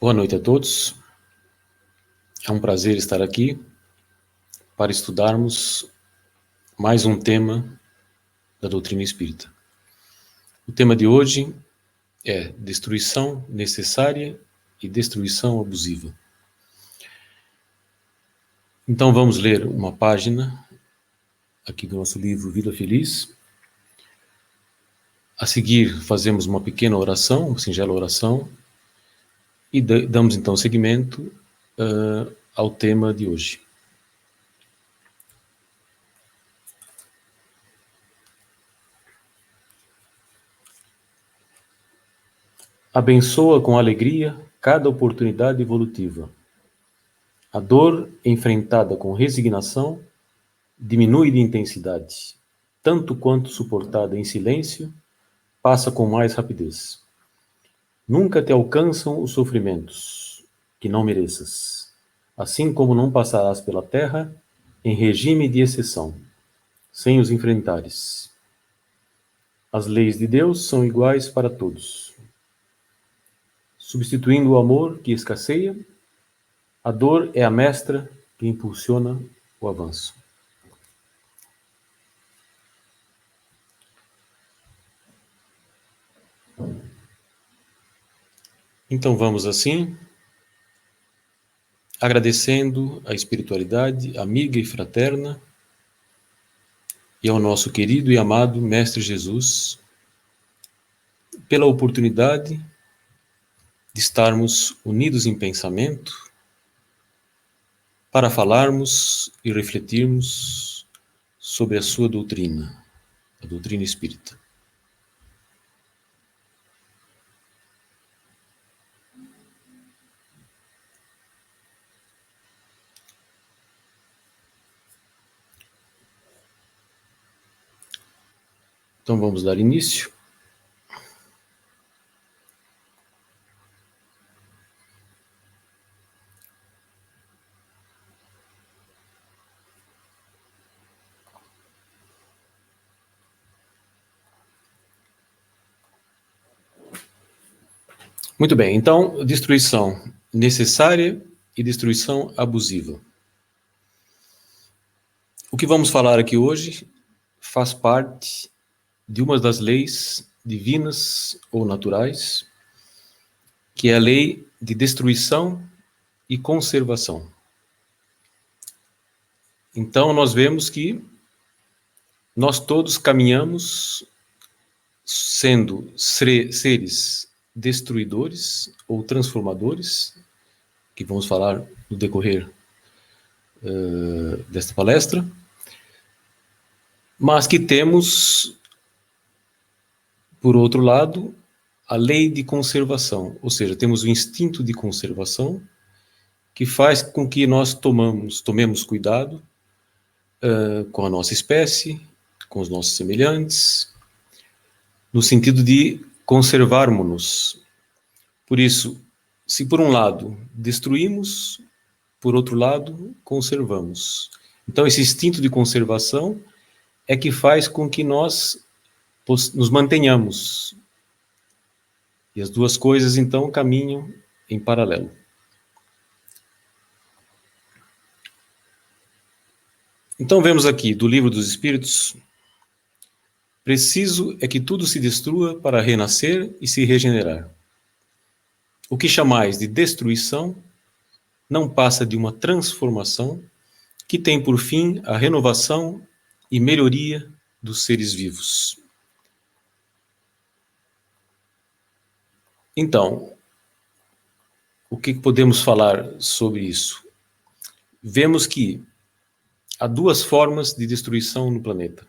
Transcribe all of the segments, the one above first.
Boa noite a todos. É um prazer estar aqui para estudarmos mais um tema da doutrina espírita. O tema de hoje é destruição necessária e destruição abusiva. Então vamos ler uma página aqui do nosso livro Vida Feliz. A seguir fazemos uma pequena oração, uma singela oração, e damos então seguimento ao tema de hoje. Abençoa com alegria cada oportunidade evolutiva. A dor enfrentada com resignação diminui de intensidade, tanto quanto suportada em silêncio, passa com mais rapidez. Nunca te alcançam os sofrimentos que não mereças, assim como não passarás pela terra em regime de exceção, sem os enfrentares. As leis de Deus são iguais para todos. Substituindo o amor que escasseia, a dor é a mestra que impulsiona o avanço. Então vamos assim, agradecendo a espiritualidade amiga e fraterna e ao nosso querido e amado Mestre Jesus pela oportunidade de estarmos unidos em pensamento para falarmos e refletirmos sobre a sua doutrina, a doutrina espírita. Então vamos dar início. Muito bem, então, destruição necessária e destruição abusiva. O que vamos falar aqui hoje faz parte de uma das leis divinas ou naturais, que é a lei de destruição e conservação. Então, nós vemos que nós todos caminhamos sendo seres destruidores ou transformadores, que vamos falar no decorrer desta palestra, mas que temos, por outro lado, a lei de conservação, ou seja, temos o instinto de conservação que faz com que nós tomemos cuidado com a nossa espécie, com os nossos semelhantes, no sentido de conservarmos-nos. Por isso, se por um lado destruímos, por outro lado conservamos. Então, esse instinto de conservação é que faz com que nós nos mantenhamos. E as duas coisas, então, caminham em paralelo. Então, vemos aqui do Livro dos Espíritos: preciso é que tudo se destrua para renascer e se regenerar. O que chamais de destruição não passa de uma transformação que tem por fim a renovação e melhoria dos seres vivos. Então, o que podemos falar sobre isso? Vemos que há duas formas de destruição no planeta.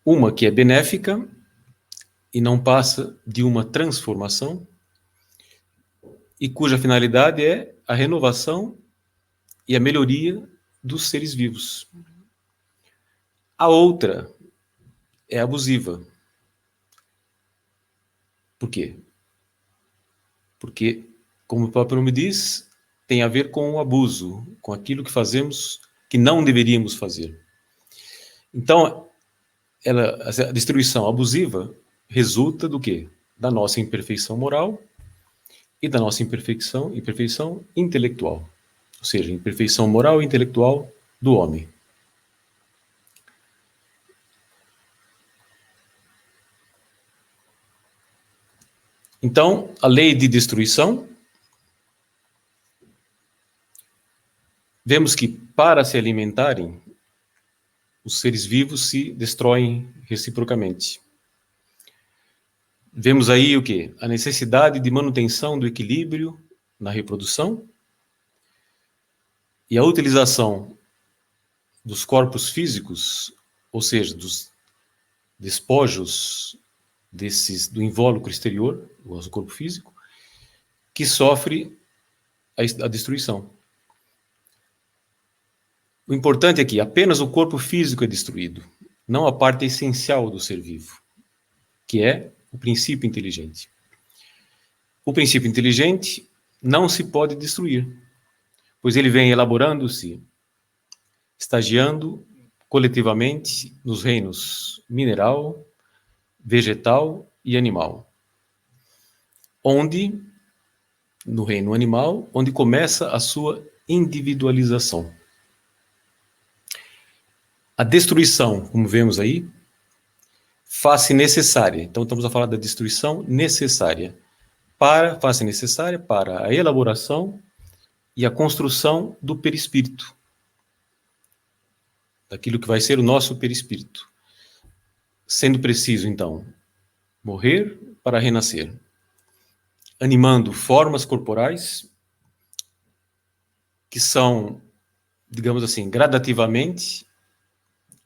Uma que é benéfica e não passa de uma transformação, e cuja finalidade é a renovação e a melhoria dos seres vivos. A outra é abusiva. Por quê? Porque, como o próprio nome diz, tem a ver com o abuso, com aquilo que fazemos que não deveríamos fazer. Então, a destruição abusiva resulta do quê? Da nossa imperfeição moral e da nossa imperfeição intelectual, ou seja, imperfeição moral e intelectual do homem. Então, a lei de destruição, vemos que para se alimentarem, os seres vivos se destroem reciprocamente. Vemos aí o quê? A necessidade de manutenção do equilíbrio na reprodução e a utilização dos corpos físicos, ou seja, dos despojos do invólucro exterior, o nosso corpo físico, que sofre a destruição. O importante é que apenas o corpo físico é destruído, não a parte essencial do ser vivo, que é o princípio inteligente. O princípio inteligente não se pode destruir, pois ele vem elaborando-se, estagiando coletivamente nos reinos mineral, vegetal e animal. Onde, no reino animal, onde começa a sua individualização. A destruição, como vemos aí, faz-se necessária. Então, estamos a falar da destruição necessária. Faz-se necessária para a elaboração e a construção do perispírito. Daquilo que vai ser o nosso perispírito. Sendo preciso, então, morrer para renascer. Animando formas corporais que são, digamos assim, gradativamente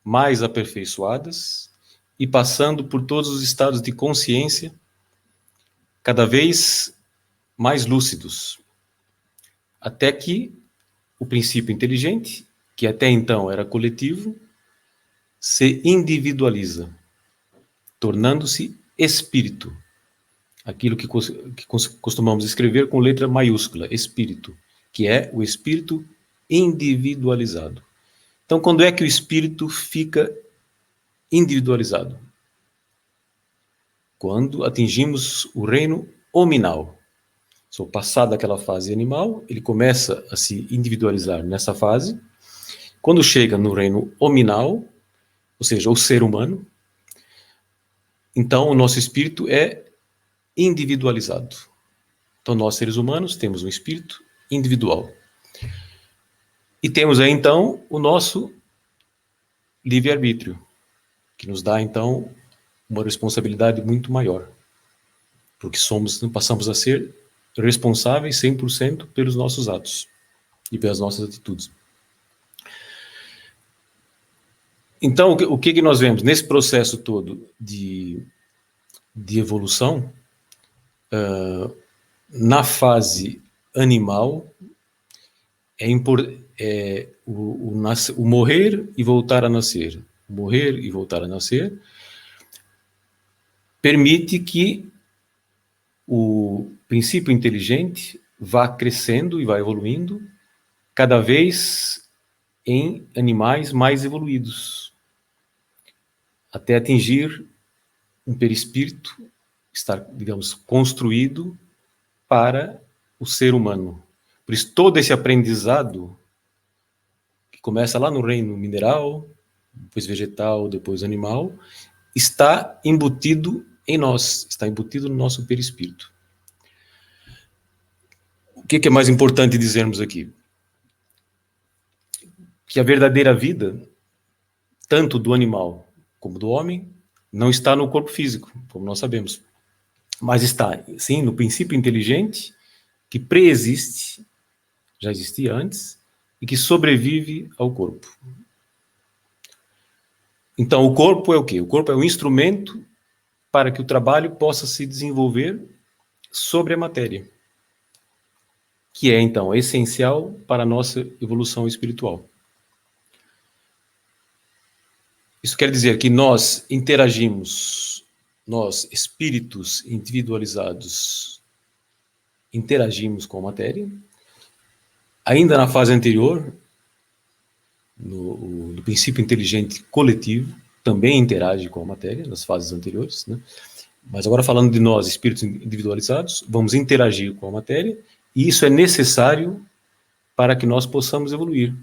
mais aperfeiçoadas e passando por todos os estados de consciência cada vez mais lúcidos, até que o princípio inteligente, que até então era coletivo, se individualiza, tornando-se espírito. Aquilo que costumamos escrever com letra maiúscula, espírito, que é o espírito individualizado. Então, quando é que o espírito fica individualizado? Quando atingimos o reino hominal. Passada aquela fase animal, ele começa a se individualizar nessa fase. Quando chega no reino hominal, ou seja, o ser humano, então o nosso espírito é individualizado. Então, nós, seres humanos, temos um espírito individual. E temos aí, então, o nosso livre-arbítrio, que nos dá, então, uma responsabilidade muito maior. Porque passamos a ser responsáveis 100% pelos nossos atos e pelas nossas atitudes. Então, o que nós vemos nesse processo todo de evolução, na fase animal, o morrer e voltar a nascer. Morrer e voltar a nascer permite que o princípio inteligente vá crescendo e vá evoluindo cada vez em animais mais evoluídos, até atingir um perispírito, estar, digamos, construído para o ser humano. Por isso, todo esse aprendizado, que começa lá no reino mineral, depois vegetal, depois animal, está embutido em nós, está embutido no nosso perispírito. O que é mais importante dizermos aqui? Que a verdadeira vida, tanto do animal como do homem, não está no corpo físico, como nós sabemos, mas está, sim, no princípio inteligente, que preexiste, já existia antes, e que sobrevive ao corpo. Então, o corpo é o quê? O corpo é um instrumento para que o trabalho possa se desenvolver sobre a matéria, que é, então, essencial para a nossa evolução espiritual. Isso quer dizer que nós interagimos, nós, espíritos individualizados, interagimos com a matéria. Ainda na fase anterior, no princípio inteligente coletivo, também interage com a matéria, nas fases anteriores, né? Mas agora falando de nós, espíritos individualizados, vamos interagir com a matéria, e isso é necessário para que nós possamos evoluir.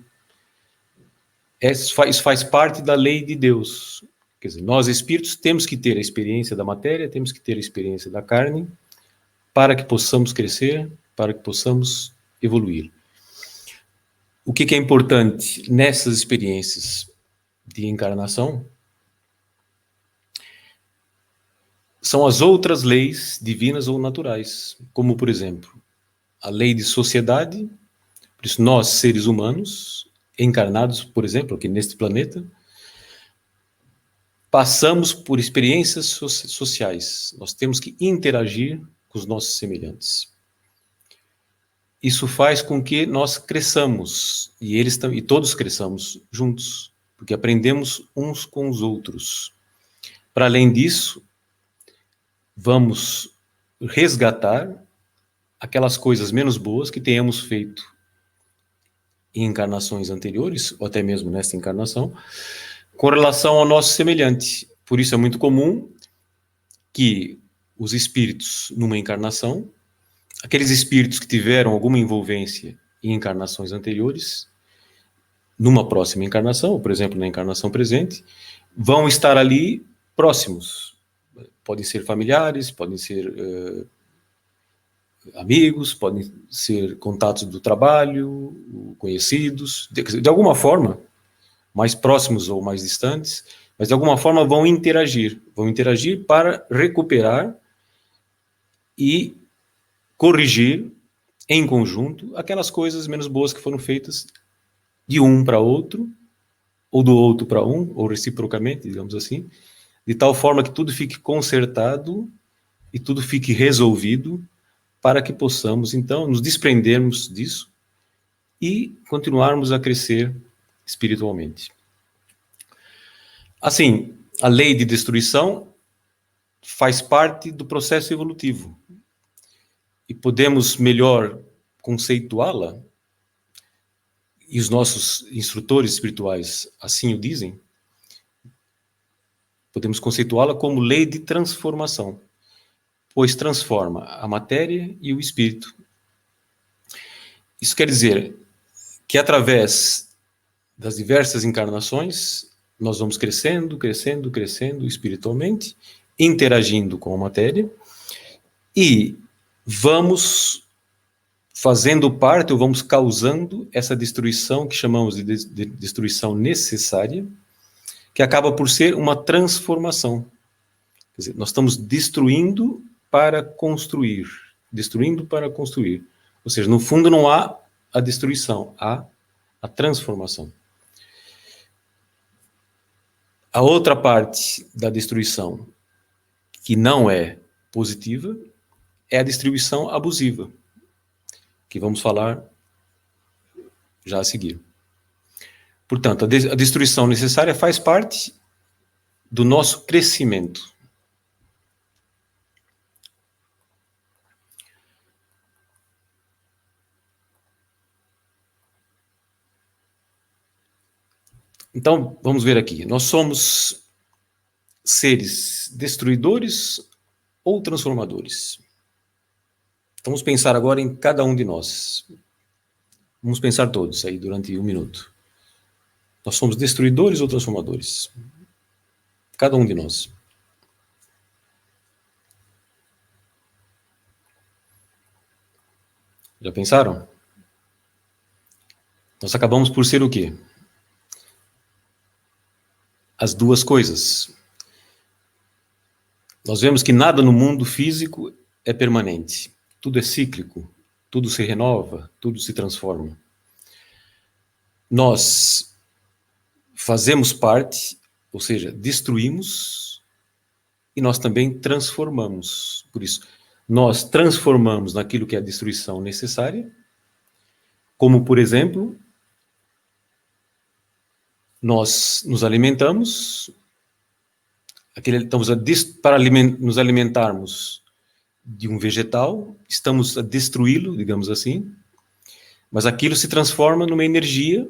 Isso faz parte da lei de Deus. Quer dizer, nós espíritos temos que ter a experiência da matéria, temos que ter a experiência da carne, para que possamos crescer, para que possamos evoluir. O que é importante nessas experiências de encarnação são as outras leis divinas ou naturais, como, por exemplo, a lei de sociedade. Por isso, nós, seres humanos, encarnados, por exemplo, aqui neste planeta, passamos por experiências sociais. Nós temos que interagir com os nossos semelhantes. Isso faz com que nós cresçamos, e todos cresçamos juntos, porque aprendemos uns com os outros. Para além disso, vamos resgatar aquelas coisas menos boas que tenhamos feito em encarnações anteriores, ou até mesmo nesta encarnação, com relação ao nosso semelhante. Por isso é muito comum que os espíritos, numa encarnação, aqueles espíritos que tiveram alguma envolvência em encarnações anteriores, numa próxima encarnação, ou por exemplo na encarnação presente, vão estar ali próximos. Podem ser familiares, podem ser amigos, podem ser contatos do trabalho, conhecidos, de alguma forma, mais próximos ou mais distantes, mas de alguma forma vão interagir para recuperar e corrigir em conjunto aquelas coisas menos boas que foram feitas de um para outro, ou do outro para um, ou reciprocamente, digamos assim, de tal forma que tudo fique consertado e tudo fique resolvido, para que possamos, então, nos desprendermos disso e continuarmos a crescer espiritualmente. Assim, a lei de destruição faz parte do processo evolutivo e podemos melhor conceituá-la, e os nossos instrutores espirituais assim o dizem, podemos conceituá-la como lei de transformação, pois transforma a matéria e o espírito. Isso quer dizer que através das diversas encarnações, nós vamos crescendo espiritualmente, interagindo com a matéria, e vamos fazendo parte, ou vamos causando essa destruição que chamamos de destruição necessária, que acaba por ser uma transformação. Quer dizer, nós estamos destruindo para construir. Ou seja, no fundo não há a destruição, há a transformação. A outra parte da destruição, que não é positiva, é a destruição abusiva, que vamos falar já a seguir. Portanto, a destruição necessária faz parte do nosso crescimento. Então, vamos ver aqui. Nós somos seres destruidores ou transformadores? Vamos pensar agora em cada um de nós. Vamos pensar todos aí durante 1 minuto. Nós somos destruidores ou transformadores? Cada um de nós. Já pensaram? Nós acabamos por ser o quê? As duas coisas. Nós vemos que nada no mundo físico é permanente. Tudo é cíclico, tudo se renova, tudo se transforma. Nós fazemos parte, ou seja, destruímos, e nós também transformamos. Por isso, nós transformamos naquilo que é a destruição necessária, como, por exemplo, nós nos alimentamos, para nos alimentarmos de um vegetal, estamos a destruí-lo, digamos assim, mas aquilo se transforma numa energia,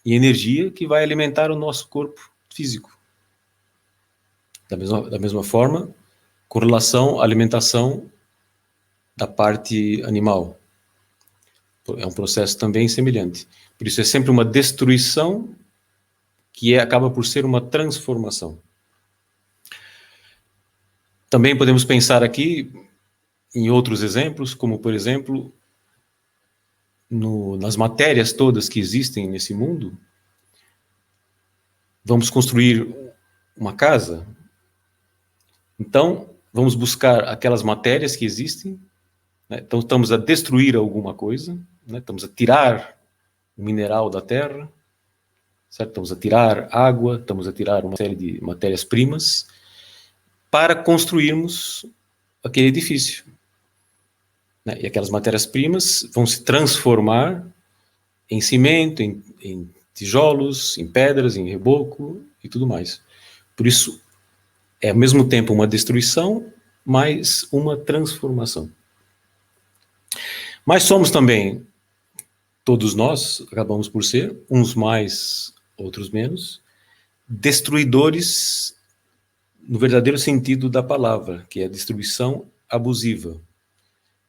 e energia que vai alimentar o nosso corpo físico. Da mesma forma, com relação à alimentação da parte animal. É um processo também semelhante. Por isso é sempre uma destruição que acaba por ser uma transformação. Também podemos pensar aqui em outros exemplos, como, por exemplo, nas matérias todas que existem nesse mundo. Vamos construir uma casa, então vamos buscar aquelas matérias que existem, né? Então estamos a destruir alguma coisa, né? Estamos a tirar o mineral da terra, certo? Estamos a tirar água, estamos a tirar uma série de matérias-primas para construirmos aquele edifício, né? E aquelas matérias-primas vão se transformar em cimento, em tijolos, em pedras, em reboco e tudo mais. Por isso, é ao mesmo tempo uma destruição, mas uma transformação. Mas somos também, todos nós, acabamos por ser, uns mais, outros menos, destruidores no verdadeiro sentido da palavra, que é a destruição abusiva,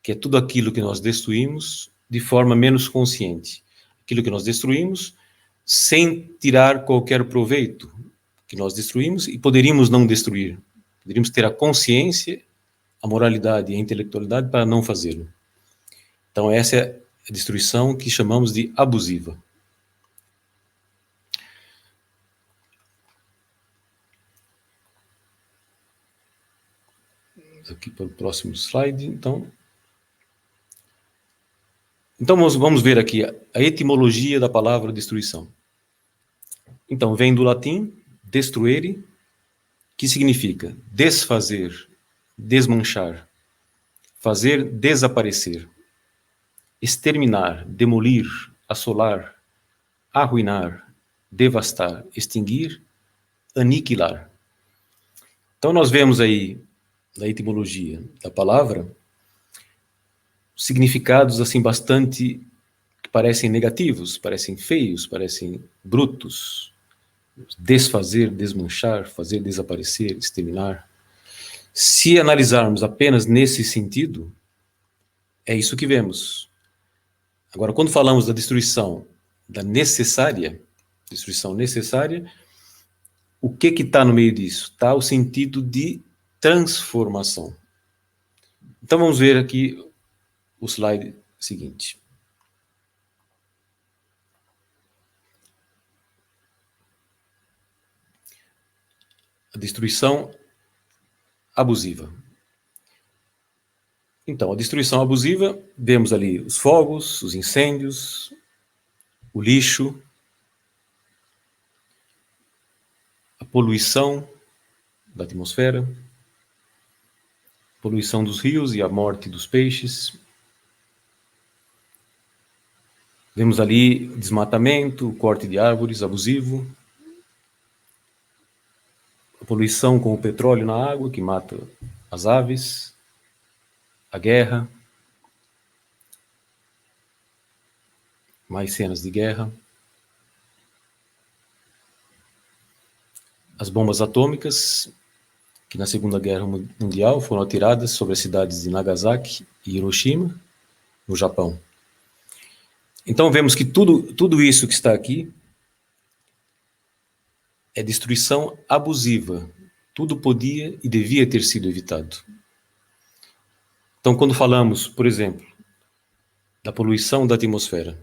que é tudo aquilo que nós destruímos de forma menos consciente. Aquilo que nós destruímos sem tirar qualquer proveito, que nós destruímos e poderíamos não destruir. Poderíamos ter a consciência, a moralidade e a intelectualidade para não fazê-lo. Então essa é a destruição que chamamos de abusiva. Vamos aqui para o próximo slide, então. Então vamos ver aqui a etimologia da palavra destruição. Então vem do latim destruere, que significa desfazer, desmanchar, fazer desaparecer, exterminar, demolir, assolar, arruinar, devastar, extinguir, aniquilar. Então nós vemos aí na etimologia da palavra significados assim bastante que parecem negativos, parecem feios, parecem brutos. Desfazer, desmanchar, fazer desaparecer, exterminar. Se analisarmos apenas nesse sentido, é isso que vemos. Agora, quando falamos da destruição necessária, o que está no meio disso? Está o sentido de transformação. Então vamos ver aqui o slide seguinte. A destruição abusiva. Então, a destruição abusiva, vemos ali os fogos, os incêndios, o lixo, a poluição da atmosfera, a poluição dos rios e a morte dos peixes. Vemos ali desmatamento, o corte de árvores abusivo, a poluição com o petróleo na água, que mata as aves, a guerra, mais cenas de guerra, as bombas atômicas, que na Segunda Guerra Mundial foram atiradas sobre as cidades de Nagasaki e Hiroshima, no Japão. Então vemos que tudo isso que está aqui é destruição abusiva. Tudo podia e devia ter sido evitado. Então, quando falamos, por exemplo, da poluição da atmosfera,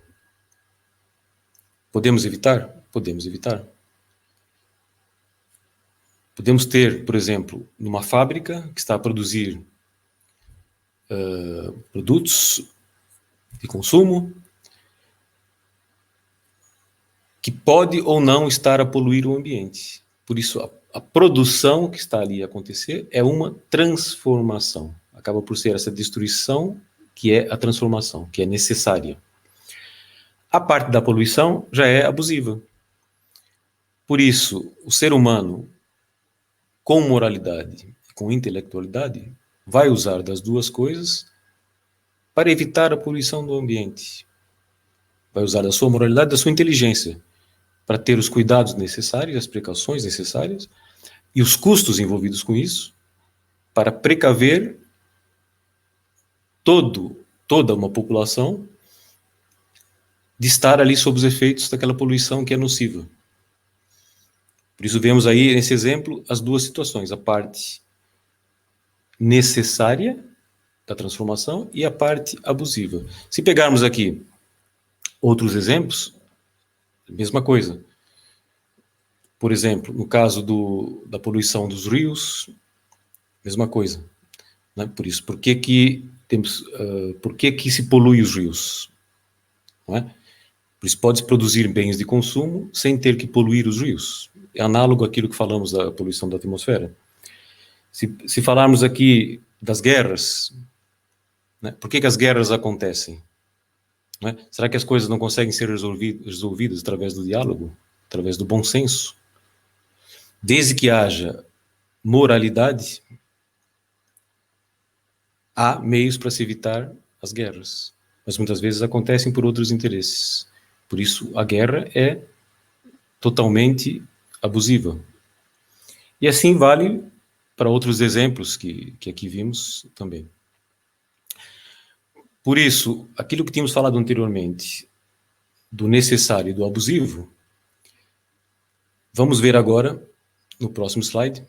podemos evitar? Podemos evitar. Podemos ter, por exemplo, numa fábrica que está a produzir produtos de consumo, que pode ou não estar a poluir o ambiente. Por isso, a produção que está ali a acontecer é uma transformação. Acaba por ser essa destruição que é a transformação, que é necessária. A parte da poluição já é abusiva. Por isso, o ser humano, com moralidade, com intelectualidade, vai usar das duas coisas para evitar a poluição do ambiente. Vai usar da sua moralidade, da sua inteligência, para ter os cuidados necessários, as precauções necessárias e os custos envolvidos com isso, para precaver toda uma população de estar ali sob os efeitos daquela poluição que é nociva. Por isso vemos aí, nesse exemplo, as duas situações, a parte necessária da transformação e a parte abusiva. Se pegarmos aqui outros exemplos, mesma coisa. Por exemplo, no caso da poluição dos rios, mesma coisa. Né? Por isso, por que se polui os rios? Não é? Por isso, pode-se produzir bens de consumo sem ter que poluir os rios. É análogo àquilo que falamos da poluição da atmosfera. Se falarmos aqui das guerras, né? Por que as guerras acontecem? Não é? Será que as coisas não conseguem ser resolvidas através do diálogo, através do bom senso? Desde que haja moralidade, há meios para se evitar as guerras. Mas muitas vezes acontecem por outros interesses. Por isso, a guerra é totalmente abusiva. E assim vale para outros exemplos que aqui vimos também. Por isso, aquilo que tínhamos falado anteriormente, do necessário e do abusivo, vamos ver agora, no próximo slide,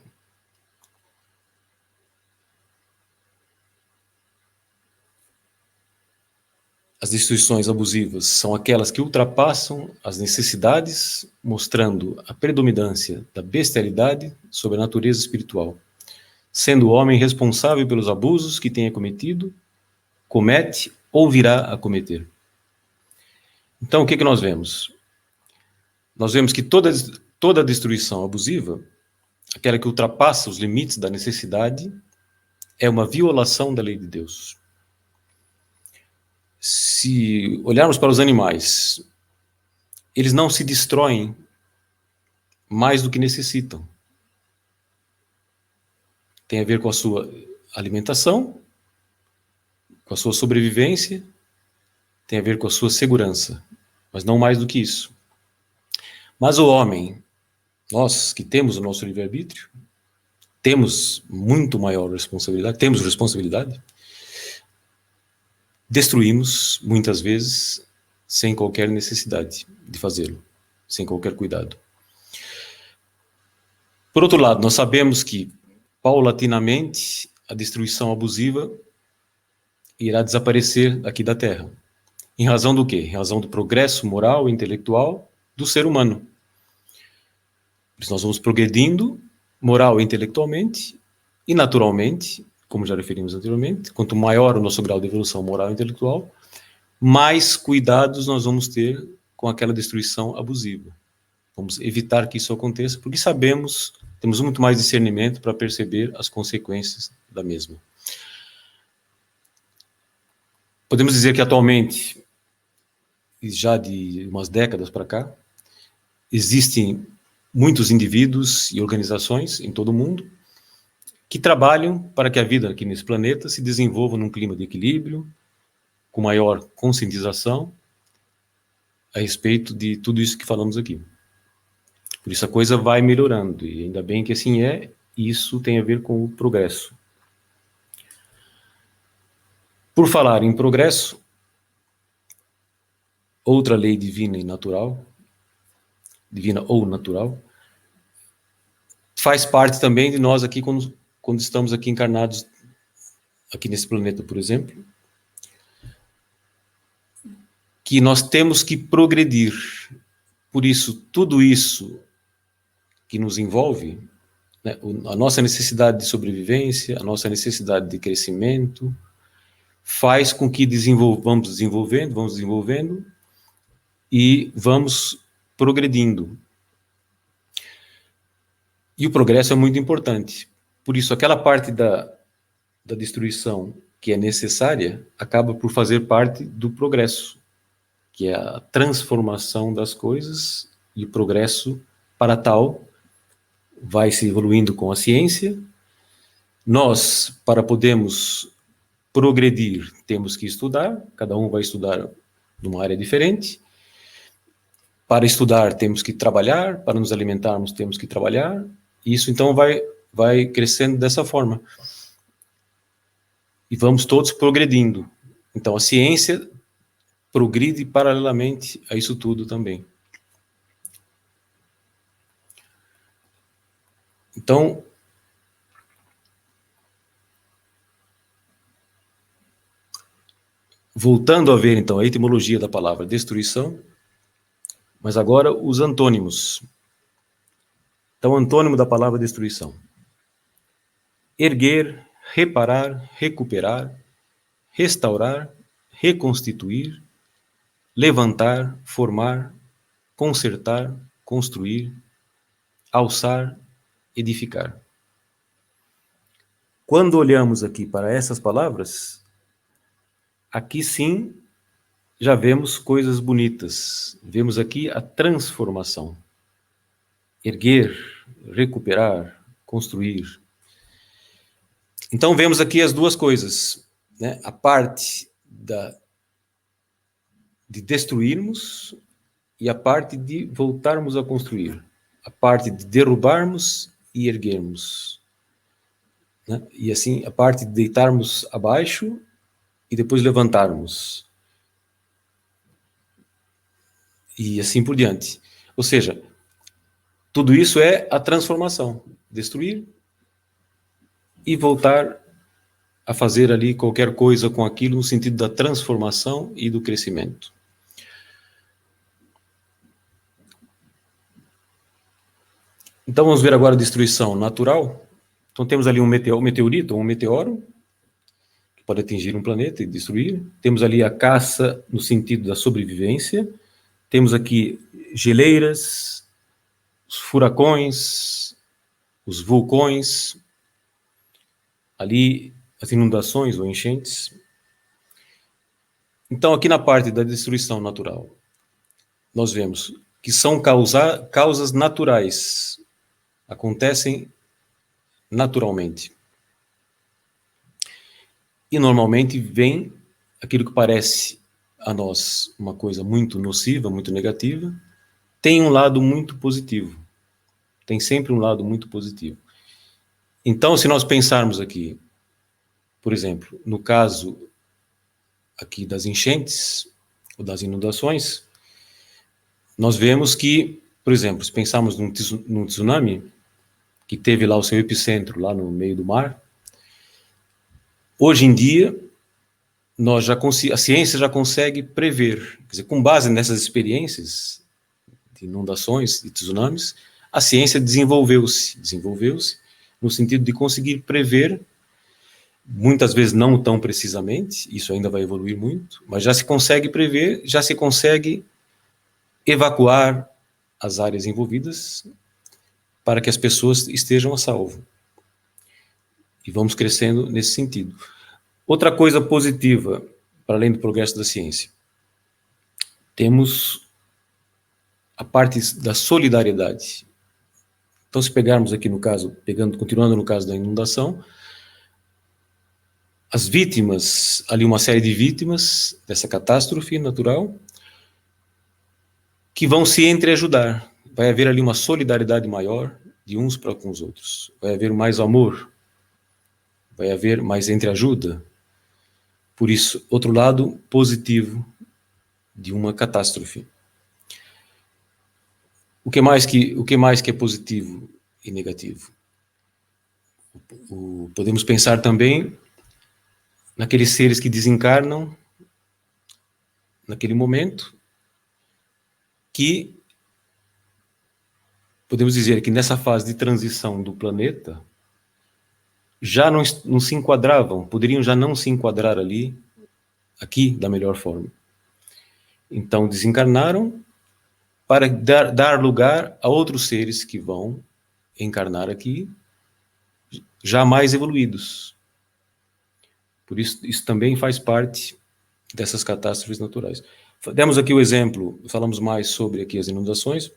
as destruições abusivas são aquelas que ultrapassam as necessidades, mostrando a predominância da bestialidade sobre a natureza espiritual, sendo o homem responsável pelos abusos que tenha cometido, comete ou virá a cometer. Então, o que nós vemos? Nós vemos que toda destruição abusiva, aquela que ultrapassa os limites da necessidade, é uma violação da lei de Deus. Se olharmos para os animais, eles não se destroem mais do que necessitam. Tem a ver com a sua alimentação, com a sua sobrevivência, tem a ver com a sua segurança, mas não mais do que isso. Mas o homem, nós que temos o nosso livre-arbítrio, temos muito maior responsabilidade, temos responsabilidade, destruímos, muitas vezes, sem qualquer necessidade de fazê-lo, sem qualquer cuidado. Por outro lado, nós sabemos que, paulatinamente, a destruição abusiva irá desaparecer aqui da Terra. Em razão do quê? Em razão do progresso moral e intelectual do ser humano. Por isso nós vamos progredindo moral e intelectualmente e naturalmente, como já referimos anteriormente, quanto maior o nosso grau de evolução moral e intelectual, mais cuidados nós vamos ter com aquela destruição abusiva. Vamos evitar que isso aconteça, porque sabemos, temos muito mais discernimento para perceber as consequências da mesma. Podemos dizer que atualmente, já de umas décadas para cá, existem muitos indivíduos e organizações em todo o mundo que trabalham para que a vida aqui nesse planeta se desenvolva num clima de equilíbrio, com maior conscientização a respeito de tudo isso que falamos aqui. Por isso a coisa vai melhorando, e ainda bem que assim é, e isso tem a ver com o progresso. Por falar em progresso, outra lei divina e natural, divina ou natural, faz parte também de nós aqui quando estamos aqui encarnados aqui nesse planeta, por exemplo, que nós temos que progredir. Por isso, tudo isso que nos envolve, né, a nossa necessidade de sobrevivência, a nossa necessidade de crescimento, faz com que vamos desenvolvendo e vamos progredindo. E o progresso é muito importante. Por isso, aquela parte da destruição que é necessária acaba por fazer parte do progresso, que é a transformação das coisas, e o progresso, para tal, vai se evoluindo com a ciência. Nós, para podermos progredir, temos que estudar, cada um vai estudar numa área diferente. Para estudar, temos que trabalhar, para nos alimentarmos, temos que trabalhar. Isso, então, vai crescendo dessa forma. e vamos todos progredindo. Então, a ciência progride paralelamente a isso tudo também. Então, voltando a ver, então, a etimologia da palavra destruição, mas agora os antônimos. Então, antônimo da palavra destruição: erguer, reparar, recuperar, restaurar, reconstituir, levantar, formar, consertar, construir, alçar, edificar. Quando olhamos aqui para essas palavras, aqui sim já vemos coisas bonitas. Vemos aqui a transformação. Erguer, recuperar, construir. Então vemos aqui as duas coisas, né? A parte de destruirmos e a parte de voltarmos a construir. A parte de derrubarmos e erguermos. Né? E assim, a parte de deitarmos abaixo e depois levantarmos. E assim por diante. Ou seja, tudo isso é a transformação. Destruir e voltar a fazer ali qualquer coisa com aquilo no sentido da transformação e do crescimento. Então vamos ver agora a destruição natural. Então temos ali um meteorito, um meteoro, que pode atingir um planeta e destruir. Temos ali a caça no sentido da sobrevivência. Temos aqui geleiras, os furacões, os vulcões, ali as inundações ou enchentes. Então aqui na parte da destruição natural, nós vemos que são causas naturais, acontecem naturalmente. E normalmente vem aquilo que parece a nós uma coisa muito nociva, muito negativa, tem um lado muito positivo. Tem sempre um lado muito positivo. Então, se nós pensarmos aqui, por exemplo, no caso aqui das enchentes ou das inundações, nós vemos que, por exemplo, se pensarmos num tsunami, que teve lá o seu epicentro lá no meio do mar, hoje em dia, a ciência já consegue prever, quer dizer, com base nessas experiências de inundações, de tsunamis, a ciência desenvolveu-se no sentido de conseguir prever, muitas vezes não tão precisamente, isso ainda vai evoluir muito, mas já se consegue prever, já se consegue evacuar as áreas envolvidas para que as pessoas estejam a salvo. E vamos crescendo nesse sentido. Outra coisa positiva, para além do progresso da ciência, temos a parte da solidariedade. Então, se pegarmos aqui no caso, continuando no caso da inundação, as vítimas, ali uma série de vítimas dessa catástrofe natural, que vão se entreajudar. Vai haver ali uma solidariedade maior de uns para com os outros. Vai haver mais amor. Vai haver mais entreajuda. Por isso, outro lado positivo de uma catástrofe. O que mais que é positivo e negativo? Podemos pensar também naqueles seres que desencarnam naquele momento, que podemos dizer que nessa fase de transição do planeta já não se enquadravam, poderiam já não se enquadrar aqui da melhor forma. Então desencarnaram para dar lugar a outros seres que vão encarnar aqui já mais evoluídos. Por isso também faz parte dessas catástrofes naturais. Demos aqui o exemplo, falamos mais sobre aqui as inundações,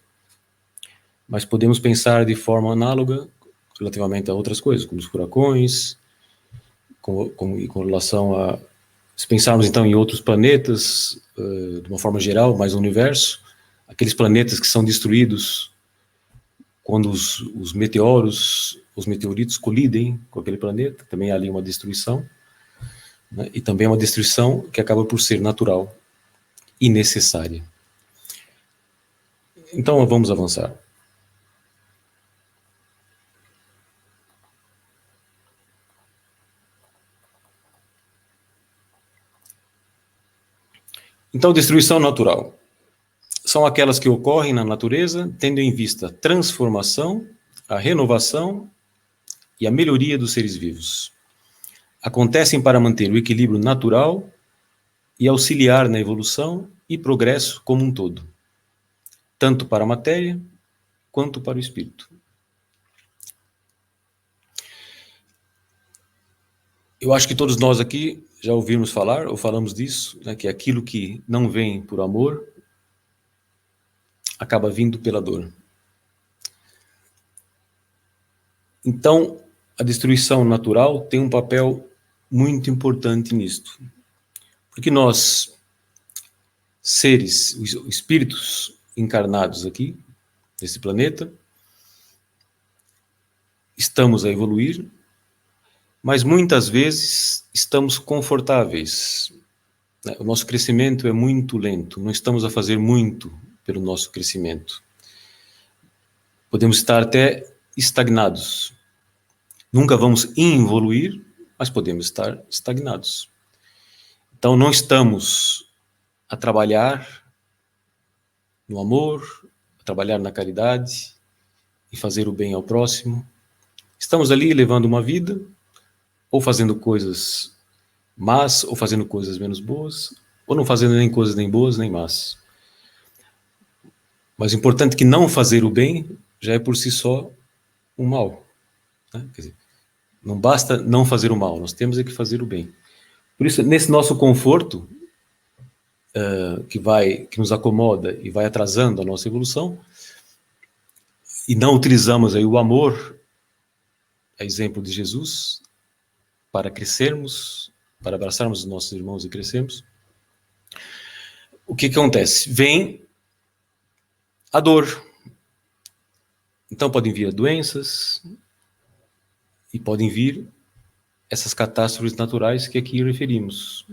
mas podemos pensar de forma análoga relativamente a outras coisas, como os furacões, com relação a... Se pensarmos então em outros planetas, de uma forma geral, mais no universo, aqueles planetas que são destruídos quando os meteoritos colidem com aquele planeta, também há ali uma destruição. né? E também é uma destruição que acaba por ser natural e necessária. Então, vamos avançar. Então, destruição natural são aquelas que ocorrem na natureza, tendo em vista a transformação, a renovação e a melhoria dos seres vivos. Acontecem para manter o equilíbrio natural e auxiliar na evolução e progresso como um todo, tanto para a matéria quanto para o espírito. Eu acho que todos nós aqui já ouvimos falar, ou falamos disso, né, que aquilo que não vem por amor acaba vindo pela dor. Então, a destruição natural tem um papel muito importante nisto. Porque nós, seres, espíritos encarnados aqui, nesse planeta, estamos a evoluir, mas muitas vezes estamos confortáveis. O nosso crescimento é muito lento, não estamos a fazer muito pelo nosso crescimento. Podemos estar até estagnados. Nunca vamos evoluir, mas podemos estar estagnados. Então não estamos a trabalhar no amor, a trabalhar na caridade e fazer o bem ao próximo. Estamos ali levando uma vida, ou fazendo coisas más, ou fazendo coisas menos boas, ou não fazendo nem coisas nem boas nem más. Mas o importante é que não fazer o bem já é por si só um mal. Né? Quer dizer, não basta não fazer o mal, nós temos é que fazer o bem. Por isso, nesse nosso conforto, que nos acomoda e vai atrasando a nossa evolução, e não utilizamos aí o amor, a exemplo de Jesus, para crescermos, para abraçarmos os nossos irmãos e crescermos, o que acontece? Vem a dor. Então podem vir doenças e podem vir essas catástrofes naturais que aqui referimos.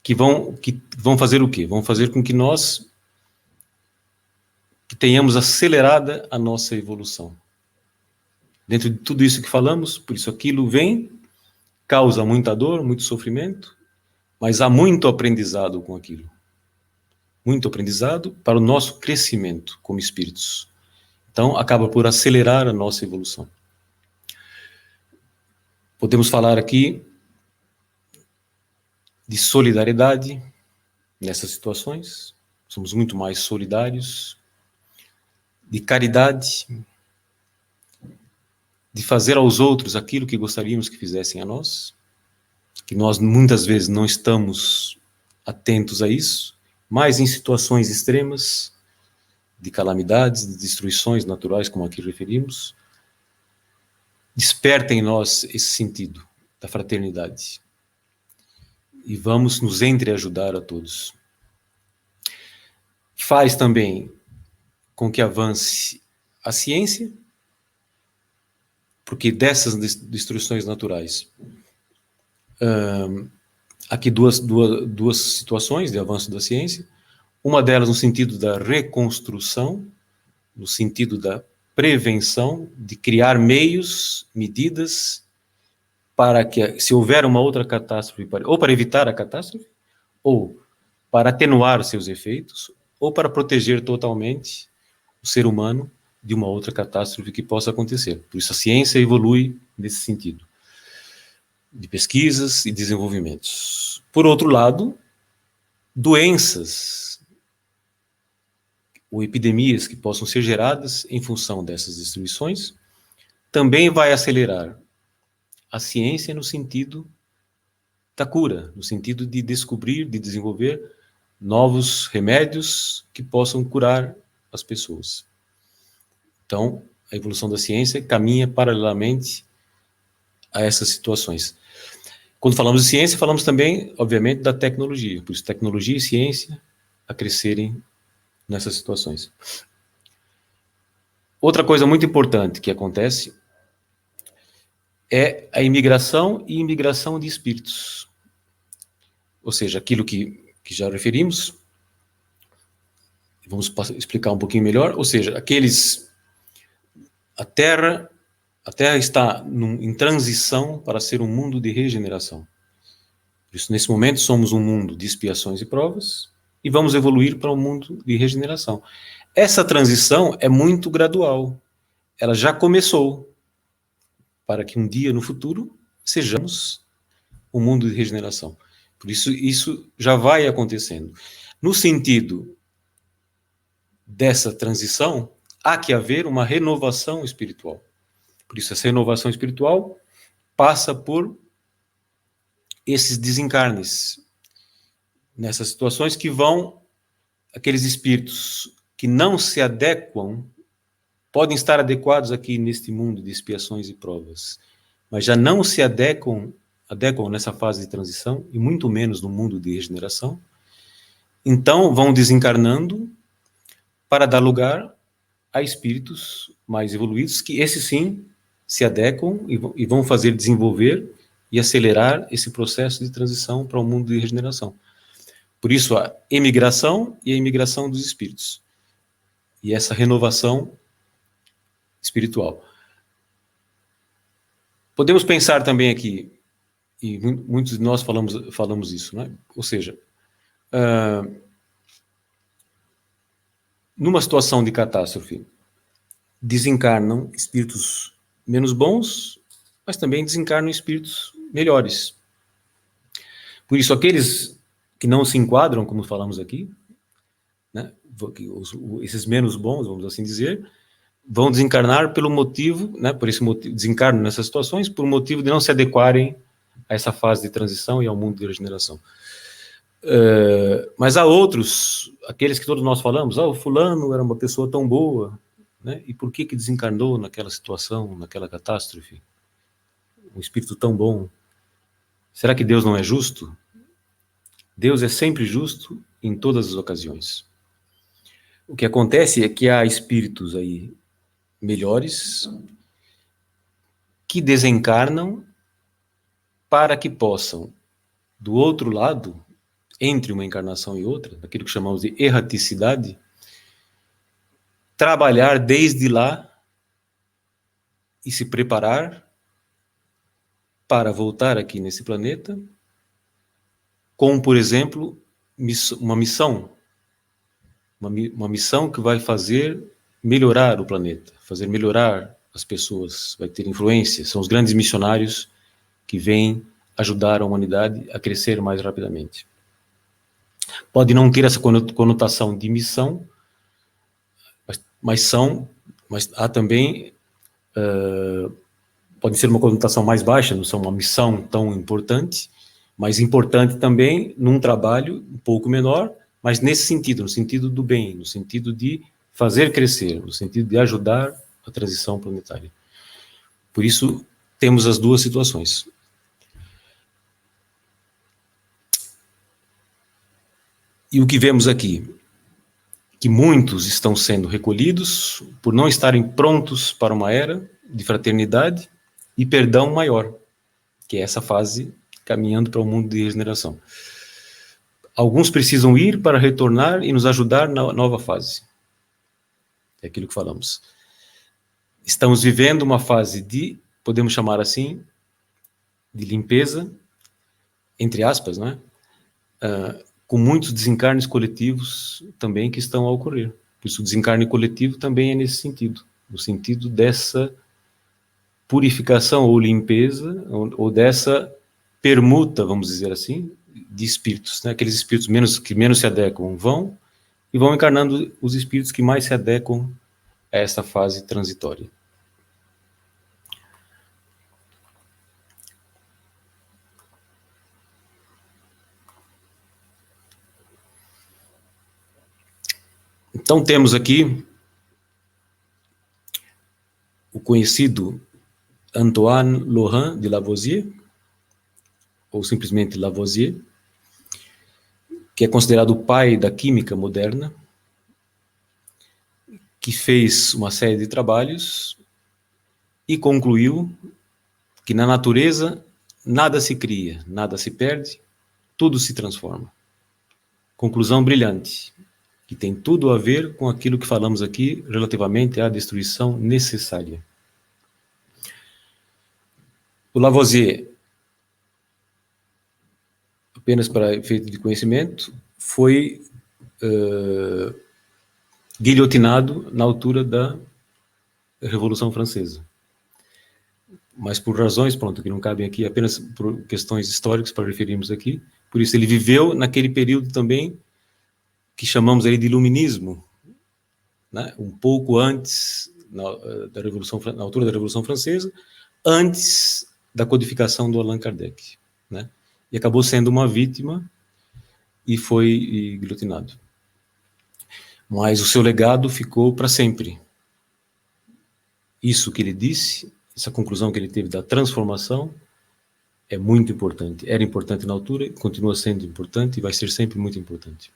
Que vão fazer o quê? Vão fazer com que nós tenhamos acelerada a nossa evolução. Dentro de tudo isso que falamos, por isso aquilo vem, causa muita dor, muito sofrimento, mas há muito aprendizado com aquilo. Muito aprendizado para o nosso crescimento como espíritos. Então, acaba por acelerar a nossa evolução. Podemos falar aqui de solidariedade nessas situações. Somos muito mais solidários. De caridade, de fazer aos outros aquilo que gostaríamos que fizessem a nós, que nós muitas vezes não estamos atentos a isso, mas em situações extremas, de calamidades, de destruições naturais, como aqui referimos, desperta em nós esse sentido da fraternidade. E vamos nos entreajudar a todos. Faz também com que avance a ciência, porque dessas destruições naturais, aqui duas situações de avanço da ciência, uma delas no sentido da reconstrução, no sentido da prevenção, de criar meios, medidas, para que, se houver uma outra catástrofe, ou para evitar a catástrofe, ou para atenuar seus efeitos, ou para proteger totalmente o ser humano de uma outra catástrofe que possa acontecer. Por isso a ciência evolui nesse sentido, de pesquisas e desenvolvimentos. Por outro lado, doenças ou epidemias que possam ser geradas em função dessas destruições, também vai acelerar a ciência no sentido da cura, no sentido de descobrir, de desenvolver novos remédios que possam curar as pessoas. Então, a evolução da ciência caminha paralelamente a essas situações. Quando falamos de ciência, falamos também, obviamente, da tecnologia. Por isso, tecnologia e ciência a crescerem nessas situações. Outra coisa muito importante que acontece é a imigração e imigração de espíritos. Ou seja, aquilo que já referimos, vamos explicar um pouquinho melhor, ou seja, a Terra está em transição para ser um mundo de regeneração. Por isso, nesse momento, somos um mundo de expiações e provas e vamos evoluir para um mundo de regeneração. Essa transição é muito gradual. Ela já começou para que um dia no futuro sejamos um mundo de regeneração. Por isso, isso já vai acontecendo. No sentido dessa transição, há que haver uma renovação espiritual. Por isso, essa renovação espiritual passa por esses desencarnes, nessas situações que vão, aqueles espíritos que não se adequam, podem estar adequados aqui neste mundo de expiações e provas, mas já não se adequam nessa fase de transição, e muito menos no mundo de regeneração, então vão desencarnando para dar lugar a espíritos mais evoluídos, que esses sim se adequam e vão fazer desenvolver e acelerar esse processo de transição para o mundo de regeneração. Por isso, a emigração e a imigração dos espíritos. E essa renovação espiritual. Podemos pensar também aqui, e muitos de nós falamos isso, né? Ou seja, numa situação de catástrofe, desencarnam espíritos menos bons, mas também desencarnam espíritos melhores. Por isso, aqueles que não se enquadram, como falamos aqui, né, esses menos bons, vamos assim dizer, vão desencarnar pelo motivo, né, por esse motivo, desencarnam nessas situações por motivo de não se adequarem a essa fase de transição e ao mundo de regeneração. Mas há outros, aqueles que todos nós falamos, o fulano era uma pessoa tão boa, né, e por que desencarnou naquela situação, naquela catástrofe? Um espírito tão bom. Será que Deus não é justo? Deus é sempre justo em todas as ocasiões. O que acontece é que há espíritos aí melhores que desencarnam para que possam, do outro lado, entre uma encarnação e outra, aquilo que chamamos de erraticidade, trabalhar desde lá e se preparar para voltar aqui nesse planeta com, por exemplo, uma missão que vai fazer melhorar o planeta, fazer melhorar as pessoas, vai ter influência. São os grandes missionários que vêm ajudar a humanidade a crescer mais rapidamente. Pode não ter essa conotação de missão, mas há também, pode ser uma conotação mais baixa, não são uma missão tão importante, mas importante também num trabalho um pouco menor, mas nesse sentido, no sentido do bem, no sentido de fazer crescer, no sentido de ajudar a transição planetária. Por isso, temos as duas situações. E o que vemos aqui? Que muitos estão sendo recolhidos por não estarem prontos para uma era de fraternidade e perdão maior, que é essa fase caminhando para o mundo de regeneração. Alguns precisam ir para retornar e nos ajudar na nova fase. É aquilo que falamos. Estamos vivendo uma fase de, podemos chamar assim, de limpeza, entre aspas, né? Com muitos desencarnes coletivos também que estão a ocorrer. Por isso, o desencarne coletivo também é nesse sentido, no sentido dessa purificação ou limpeza, ou dessa permuta, vamos dizer assim, de espíritos, né? Aqueles espíritos que menos se adequam vão encarnando os espíritos que mais se adequam a essa fase transitória. Então temos aqui o conhecido Antoine Laurent de Lavoisier, ou simplesmente Lavoisier, que é considerado o pai da química moderna, que fez uma série de trabalhos e concluiu que na natureza nada se cria, nada se perde, tudo se transforma. Conclusão brilhante, que tem tudo a ver com aquilo que falamos aqui relativamente à destruição necessária. O Lavoisier, apenas para efeito de conhecimento, foi guilhotinado na altura da Revolução Francesa. Mas por razões, pronto, que não cabem aqui, apenas por questões históricas para referirmos aqui. Por isso ele viveu naquele período também que chamamos aí de iluminismo, né? Um pouco antes da Revolução, na altura da Revolução Francesa, antes da codificação do Allan Kardec, né? E acabou sendo uma vítima e foi guilhotinado. Mas o seu legado ficou para sempre. Isso que ele disse, essa conclusão que ele teve da transformação, é muito importante. Era importante na altura, continua sendo importante e vai ser sempre muito importante.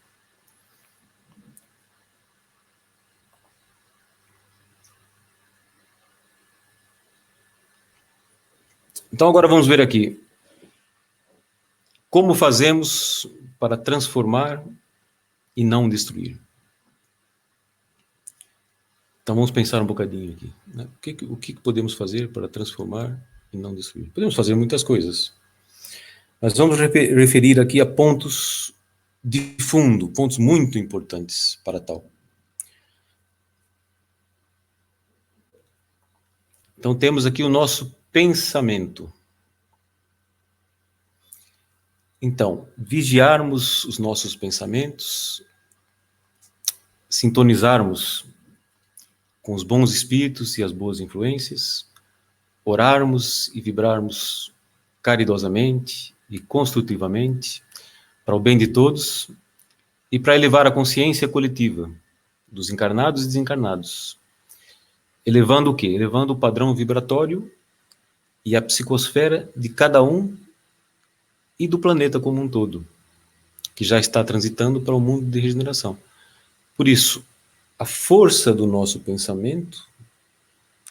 Então agora vamos ver aqui como fazemos para transformar e não destruir. Então vamos pensar um bocadinho aqui, né? O que podemos fazer para transformar e não destruir? Podemos fazer muitas coisas, mas vamos referir aqui a pontos de fundo, pontos muito importantes para tal. Então temos aqui o nosso pensamento. Então, vigiarmos os nossos pensamentos, sintonizarmos com os bons espíritos e as boas influências, orarmos e vibrarmos caridosamente e construtivamente para o bem de todos e para elevar a consciência coletiva dos encarnados e desencarnados. Elevando o quê? Elevando o padrão vibratório e a psicosfera de cada um e do planeta como um todo, que já está transitando para o mundo de regeneração. Por isso, a força do nosso pensamento,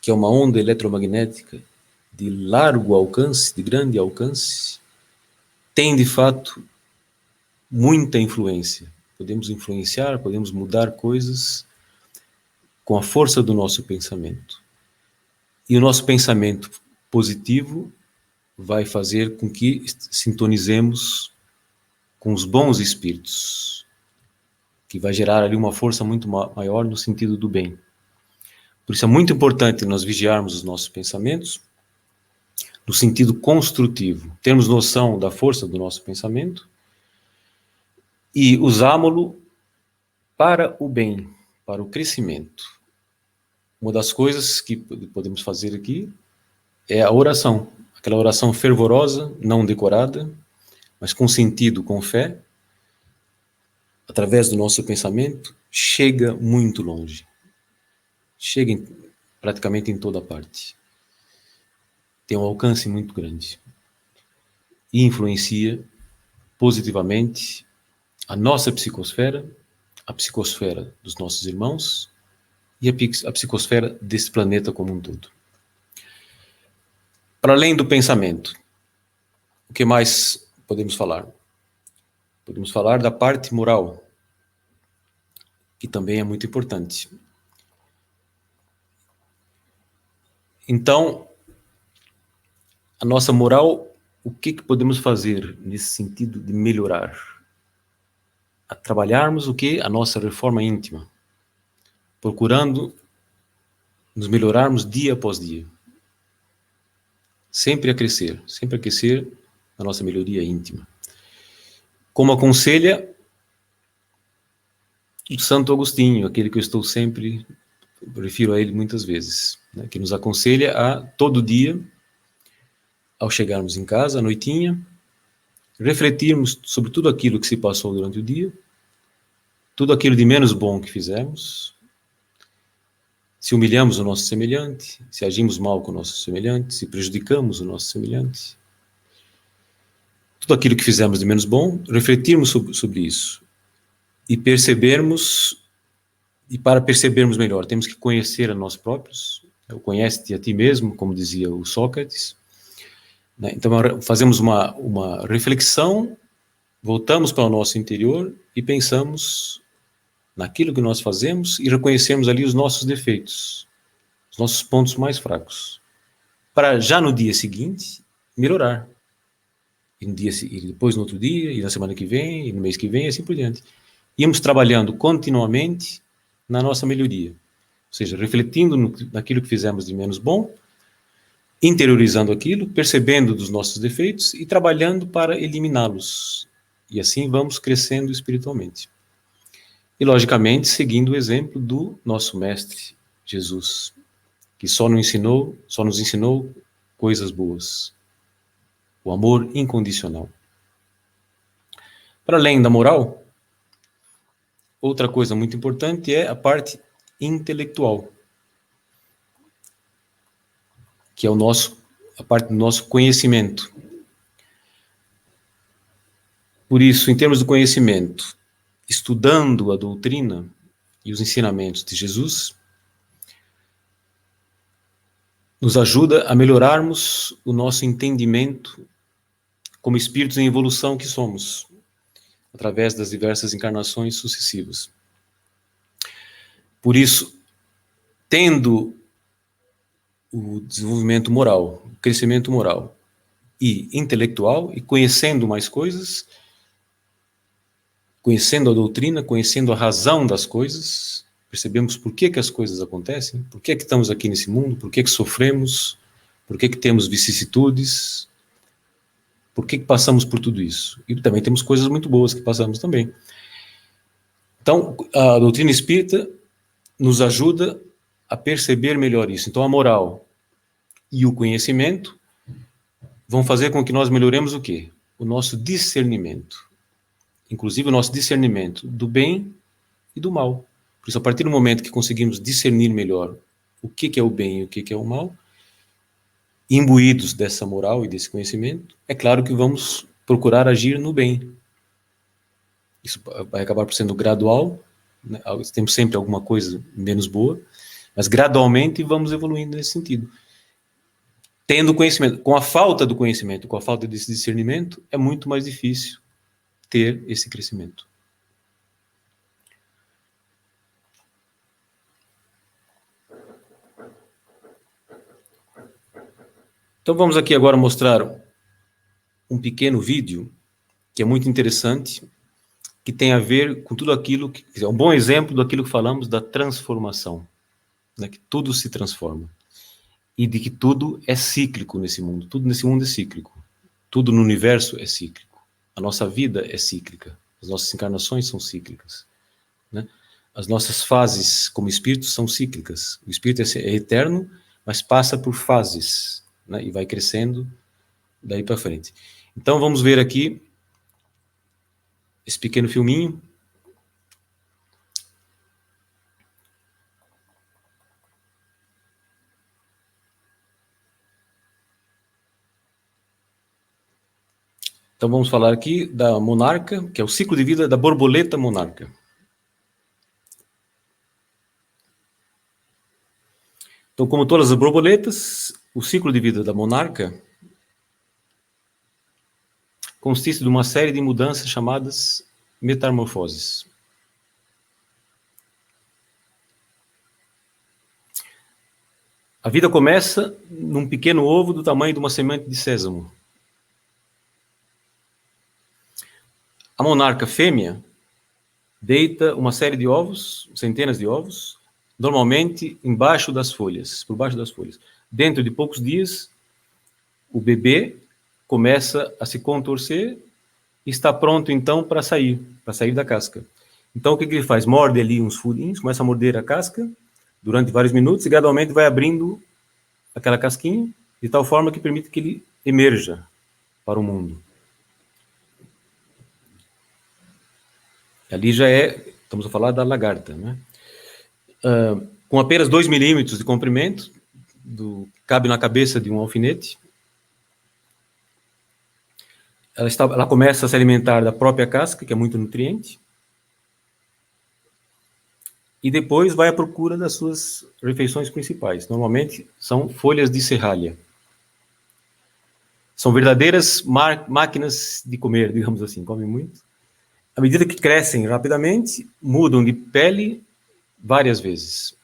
que é uma onda eletromagnética de largo alcance, de grande alcance, tem de fato muita influência. Podemos influenciar, podemos mudar coisas com a força do nosso pensamento. E o nosso pensamento positivo vai fazer com que sintonizemos com os bons espíritos, que vai gerar ali uma força muito maior no sentido do bem. Por isso é muito importante nós vigiarmos os nossos pensamentos no sentido construtivo, termos noção da força do nosso pensamento e usá-lo para o bem, para o crescimento. Uma das coisas que podemos fazer aqui é a oração, aquela oração fervorosa, não decorada, mas com sentido, com fé, através do nosso pensamento, chega muito longe. Chega praticamente em toda parte. Tem um alcance muito grande. E influencia positivamente a nossa psicosfera, a psicosfera dos nossos irmãos e a psicosfera desse planeta como um todo. Para além do pensamento, o que mais podemos falar? Podemos falar da parte moral, que também é muito importante. Então, a nossa moral, o que podemos fazer nesse sentido de melhorar? A trabalharmos o que? A nossa reforma íntima, procurando nos melhorarmos dia após dia. Sempre a crescer na nossa melhoria íntima. Como aconselha o Santo Agostinho, aquele que eu estou sempre, refiro a ele muitas vezes, né, que nos aconselha a, todo dia, ao chegarmos em casa, à noitinha, refletirmos sobre tudo aquilo que se passou durante o dia, tudo aquilo de menos bom que fizemos, se humilhamos o nosso semelhante, se agimos mal com o nosso semelhante, se prejudicamos o nosso semelhante, tudo aquilo que fizemos de menos bom, refletirmos sobre isso e percebermos, e para percebermos melhor, temos que conhecer a nós próprios, conhece-te a ti mesmo, como dizia o Sócrates, né? Então, fazemos uma reflexão, voltamos para o nosso interior e pensamos naquilo que nós fazemos e reconhecemos ali os nossos defeitos, os nossos pontos mais fracos, para já no dia seguinte melhorar. E depois no outro dia, e na semana que vem, e no mês que vem, e assim por diante. Íamos trabalhando continuamente na nossa melhoria. Ou seja, refletindo naquilo que fizemos de menos bom, interiorizando aquilo, percebendo dos nossos defeitos e trabalhando para eliminá-los. E assim vamos crescendo espiritualmente. E, logicamente, seguindo o exemplo do nosso Mestre, Jesus, que só nos ensinou coisas boas. O amor incondicional. Para além da moral, outra coisa muito importante é a parte intelectual, que é a parte do nosso conhecimento. Por isso, em termos de conhecimento, estudando a doutrina e os ensinamentos de Jesus, nos ajuda a melhorarmos o nosso entendimento como espíritos em evolução que somos, através das diversas encarnações sucessivas. Por isso, tendo o desenvolvimento moral, o crescimento moral e intelectual, e conhecendo mais coisas, conhecendo a doutrina, conhecendo a razão das coisas, percebemos por que as coisas acontecem, por que estamos aqui nesse mundo, por que sofremos, por que temos vicissitudes, por que passamos por tudo isso. E também temos coisas muito boas que passamos também. Então, a doutrina espírita nos ajuda a perceber melhor isso. Então, a moral e o conhecimento vão fazer com que nós melhoremos o quê? O nosso discernimento. Inclusive o nosso discernimento do bem e do mal. Por isso, a partir do momento que conseguimos discernir melhor o que é o bem e o que é o mal, imbuídos dessa moral e desse conhecimento, é claro que vamos procurar agir no bem. Isso vai acabar por sendo gradual, né? Temos sempre alguma coisa menos boa, mas gradualmente vamos evoluindo nesse sentido. Tendo conhecimento. Com a falta do conhecimento, com a falta desse discernimento, é muito mais difícil ter esse crescimento. Então vamos aqui agora mostrar um pequeno vídeo que é muito interessante, que tem a ver com tudo aquilo que é um bom exemplo daquilo que falamos da transformação, né? Que tudo se transforma e de que tudo é cíclico nesse mundo. Tudo nesse mundo é cíclico. Tudo no universo é cíclico. A nossa vida é cíclica. As nossas encarnações são cíclicas, né? As nossas fases como espíritos são cíclicas. O espírito é eterno, mas passa por fases, né? E vai crescendo daí para frente. Então vamos ver aqui esse pequeno filminho. Então vamos falar aqui da monarca, que é o ciclo de vida da borboleta monarca. Então, como todas as borboletas, o ciclo de vida da monarca consiste de uma série de mudanças chamadas metamorfoses. A vida começa num pequeno ovo do tamanho de uma semente de sésamo. A monarca fêmea deita uma série de ovos, centenas de ovos, normalmente embaixo das folhas, por baixo das folhas. Dentro de poucos dias, o bebê começa a se contorcer e está pronto, então, para sair da casca. Então, o que ele faz? Morde ali uns furinhos, começa a morder a casca durante vários minutos e gradualmente vai abrindo aquela casquinha de tal forma que permite que ele emerja para o mundo. Ali já estamos a falar da lagarta, né? Com apenas 2 milímetros de comprimento, cabe na cabeça de um alfinete. Ela começa a se alimentar da própria casca, que é muito nutriente, e depois vai à procura das suas refeições principais. Normalmente são folhas de serralha. São verdadeiras máquinas de comer, digamos assim, comem muito. À medida que crescem rapidamente, mudam de pele várias vezes.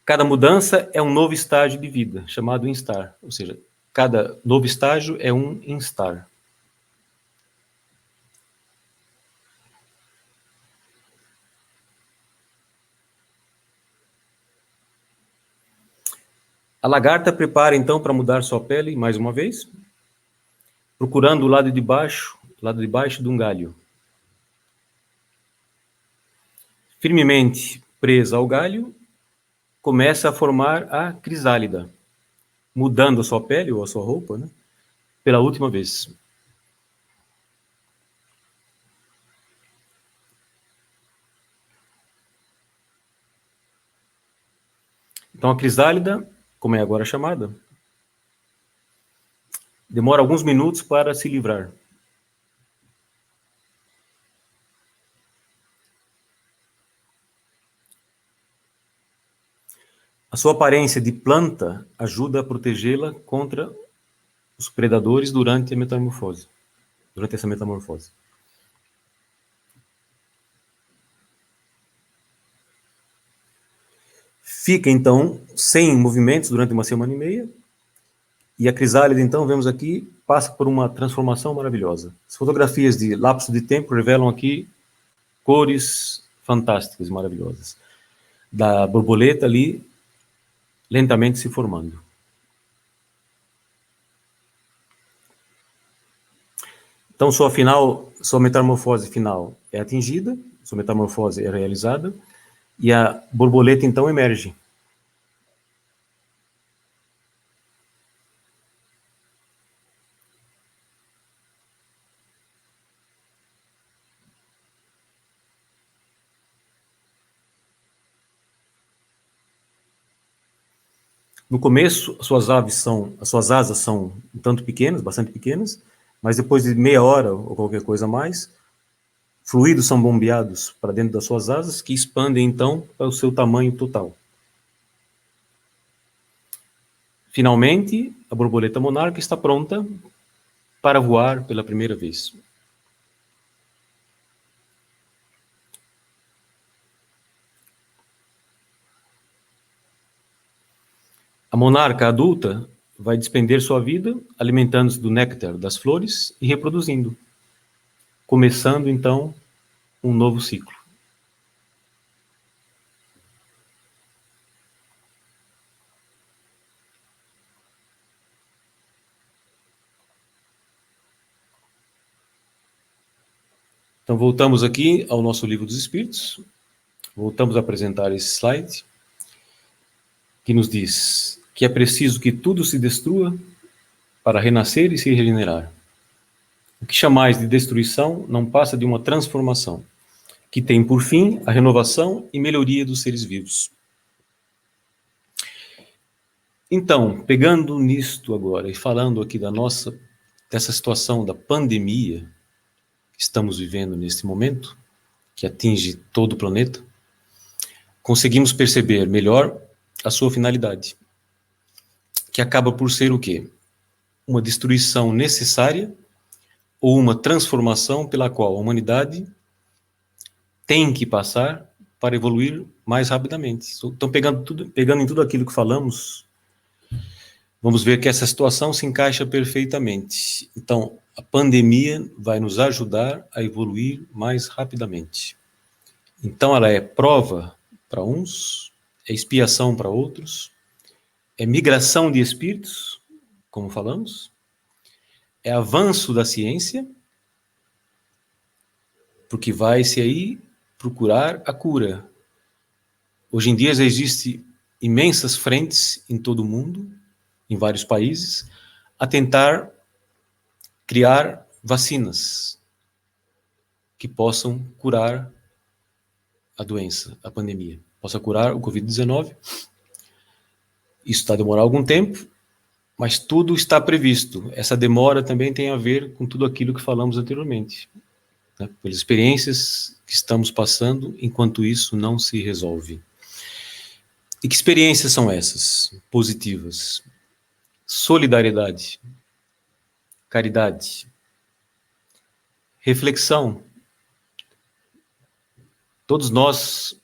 Cada mudança é um novo estágio de vida, chamado instar. Ou seja, cada novo estágio é um instar. A lagarta prepara então para mudar sua pele mais uma vez, procurando o lado de baixo de um galho. Firmemente presa ao galho, começa a formar a crisálida, mudando a sua pele ou a sua roupa, né, pela última vez. Então a crisálida, como é agora chamada, demora alguns minutos para se livrar. A sua aparência de planta ajuda a protegê-la contra os predadores durante essa metamorfose. Fica, então, sem movimentos durante uma semana e meia, e a crisálida, então, vemos aqui, passa por uma transformação maravilhosa. As fotografias de lapso de tempo revelam aqui cores fantásticas, maravilhosas, da borboleta ali, lentamente se formando. Então, sua metamorfose final é atingida, sua metamorfose é realizada, e a borboleta, então, emerge. No começo, as suas asas são um tanto pequenas, bastante pequenas, mas depois de meia hora ou qualquer coisa a mais, fluidos são bombeados para dentro das suas asas, que expandem então para o seu tamanho total. Finalmente, a borboleta monarca está pronta para voar pela primeira vez. A monarca adulta vai despender sua vida alimentando-se do néctar das flores e reproduzindo, começando então um novo ciclo. Então voltamos aqui ao nosso livro dos Espíritos, voltamos a apresentar esse slide, que nos diz que é preciso que tudo se destrua para renascer e se regenerar. O que chamais de destruição não passa de uma transformação, que tem por fim a renovação e melhoria dos seres vivos. Então, pegando nisto agora e falando aqui dessa situação da pandemia que estamos vivendo neste momento, que atinge todo o planeta, conseguimos perceber melhor a sua finalidade, que acaba por ser o quê? Uma destruição necessária ou uma transformação pela qual a humanidade tem que passar para evoluir mais rapidamente. Então, pegando em tudo aquilo que falamos, vamos ver que essa situação se encaixa perfeitamente. Então, a pandemia vai nos ajudar a evoluir mais rapidamente. Então, ela é prova para uns, é expiação para outros, é migração de espíritos, como falamos, é avanço da ciência, porque vai-se aí procurar a cura. Hoje em dia já existem imensas frentes em todo o mundo, em vários países, a tentar criar vacinas que possam curar a doença, a pandemia, possa curar o Covid-19. Isso está a demorar algum tempo, mas tudo está previsto. Essa demora também tem a ver com tudo aquilo que falamos anteriormente, né? Pelas experiências que estamos passando, enquanto isso não se resolve. E que experiências são essas? Positivas. solidariedade, caridade, reflexão. Todos nós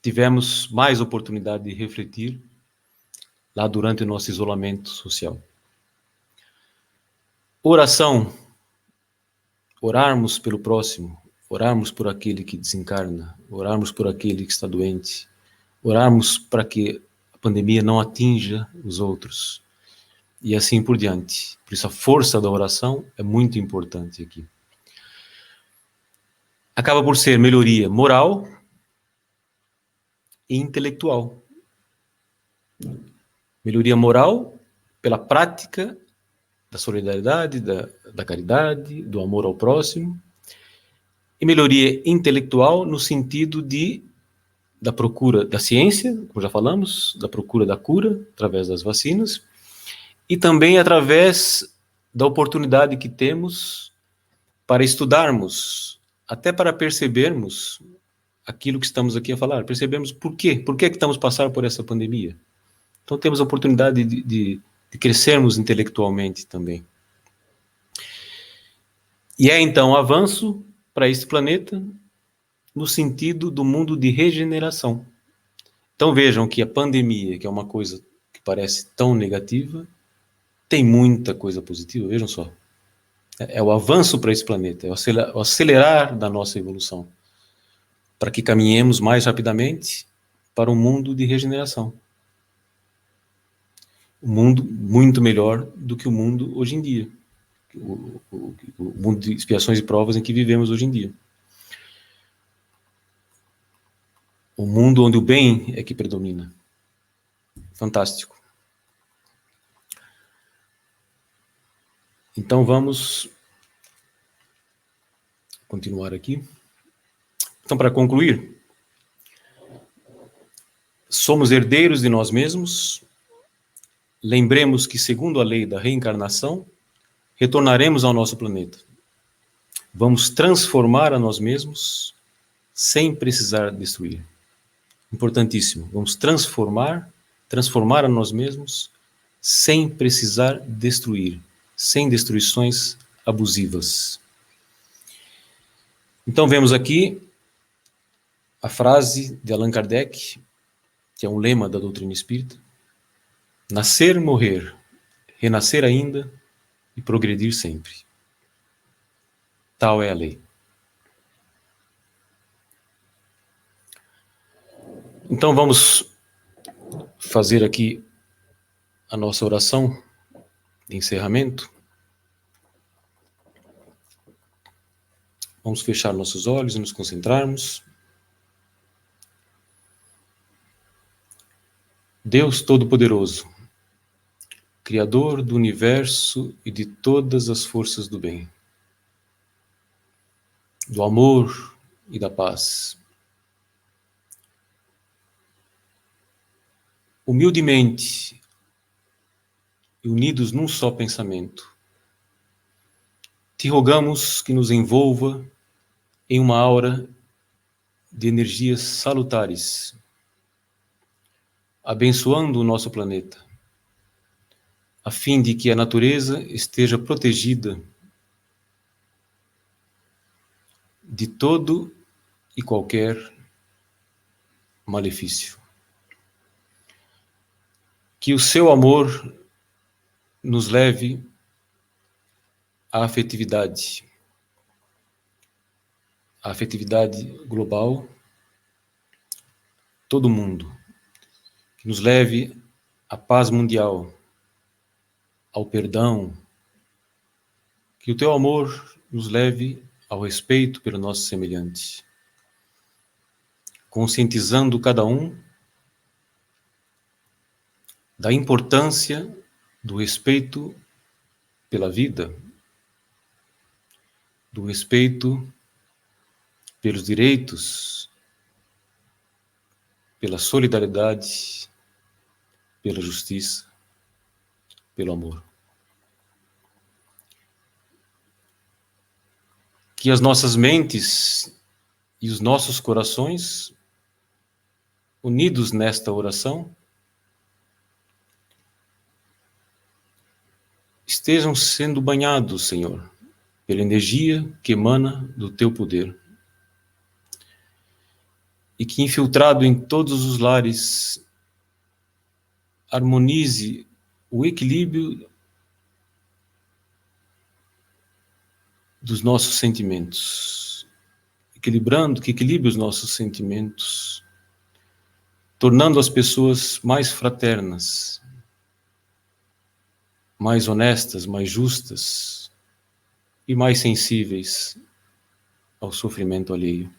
tivemos mais oportunidade de refletir lá durante o nosso isolamento social. Oração, orarmos pelo próximo, orarmos por aquele que desencarna, orarmos por aquele que está doente, orarmos para que a pandemia não atinja os outros, e assim por diante. Por isso a força da oração é muito importante aqui. Acaba por ser melhoria moral e intelectual. Melhoria moral pela prática da solidariedade, da caridade, do amor ao próximo, e melhoria intelectual no sentido da procura da ciência, como já falamos, da procura da cura através das vacinas, e também através da oportunidade que temos para estudarmos, até para percebermos aquilo que estamos aqui a falar, percebemos por quê que estamos passando por essa pandemia. Então temos a oportunidade de crescermos intelectualmente também. E é então um avanço para este planeta no sentido do mundo de regeneração. Então vejam que a pandemia, que é uma coisa que parece tão negativa, tem muita coisa positiva, vejam só. É o avanço para esse planeta, é o acelerar da nossa evolução, para que caminhemos mais rapidamente para um mundo de regeneração. Um mundo muito melhor do que o mundo hoje em dia. O mundo de expiações e provas em que vivemos hoje em dia. Um mundo onde o bem é que predomina. Fantástico. Então vamos continuar aqui. Então, para concluir, somos herdeiros de nós mesmos. Lembremos que, segundo a lei da reencarnação, retornaremos ao nosso planeta. Vamos transformar a nós mesmos sem precisar destruir. Importantíssimo. Vamos transformar a nós mesmos sem precisar destruir, sem destruições abusivas. Então vemos aqui a frase de Allan Kardec, que é um lema da doutrina espírita: nascer, morrer, renascer ainda e progredir sempre. Tal é a lei. Então vamos fazer aqui a nossa oração de encerramento. Vamos fechar nossos olhos e nos concentrarmos. Deus Todo-Poderoso, Criador do universo e de todas as forças do bem, do amor e da paz, humildemente e unidos num só pensamento, te rogamos que nos envolva em uma aura de energias salutares, abençoando o nosso planeta, a fim de que a natureza esteja protegida de todo e qualquer malefício. Que o seu amor nos leve à afetividade global, todo mundo, que nos leve à paz mundial, ao perdão, que o teu amor nos leve ao respeito pelo nosso semelhante, conscientizando cada um da importância do respeito pela vida, do respeito pelos direitos, pela solidariedade, pela justiça, pelo amor. Que as nossas mentes e os nossos corações, unidos nesta oração, estejam sendo banhados, Senhor, pela energia que emana do Teu poder. E que, infiltrado em todos os lares, harmonize o equilíbrio dos nossos sentimentos, que equilibre os nossos sentimentos, tornando as pessoas mais fraternas, mais honestas, mais justas e mais sensíveis ao sofrimento alheio.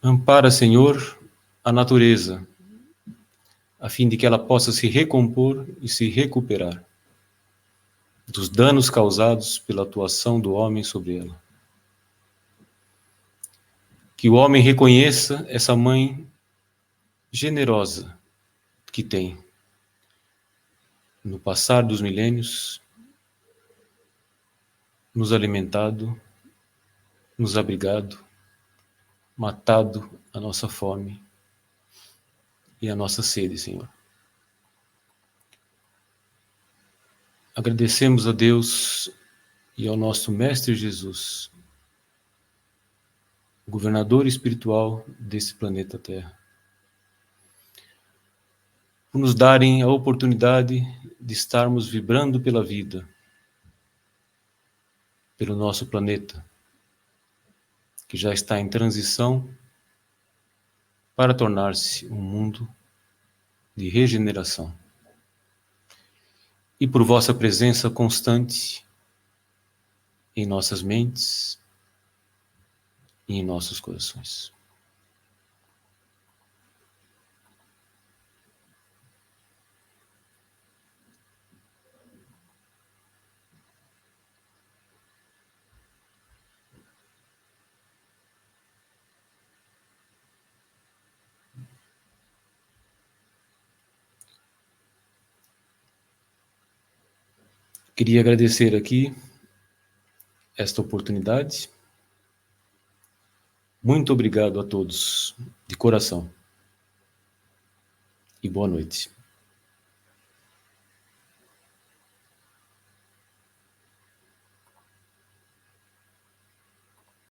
Ampara, Senhor, a natureza, a fim de que ela possa se recompor e se recuperar dos danos causados pela atuação do homem sobre ela. Que o homem reconheça essa mãe generosa que tem, no passar dos milênios, nos alimentado, nos abrigado, matado a nossa fome e a nossa sede, Senhor. Agradecemos a Deus e ao nosso Mestre Jesus, governador espiritual desse planeta Terra, por nos darem a oportunidade de estarmos vibrando pela vida, pelo nosso planeta, que já está em transição para tornar-se um mundo de regeneração. E por vossa presença constante em nossas mentes e em nossos corações. Queria agradecer aqui esta oportunidade. Muito obrigado a todos, de coração. E boa noite.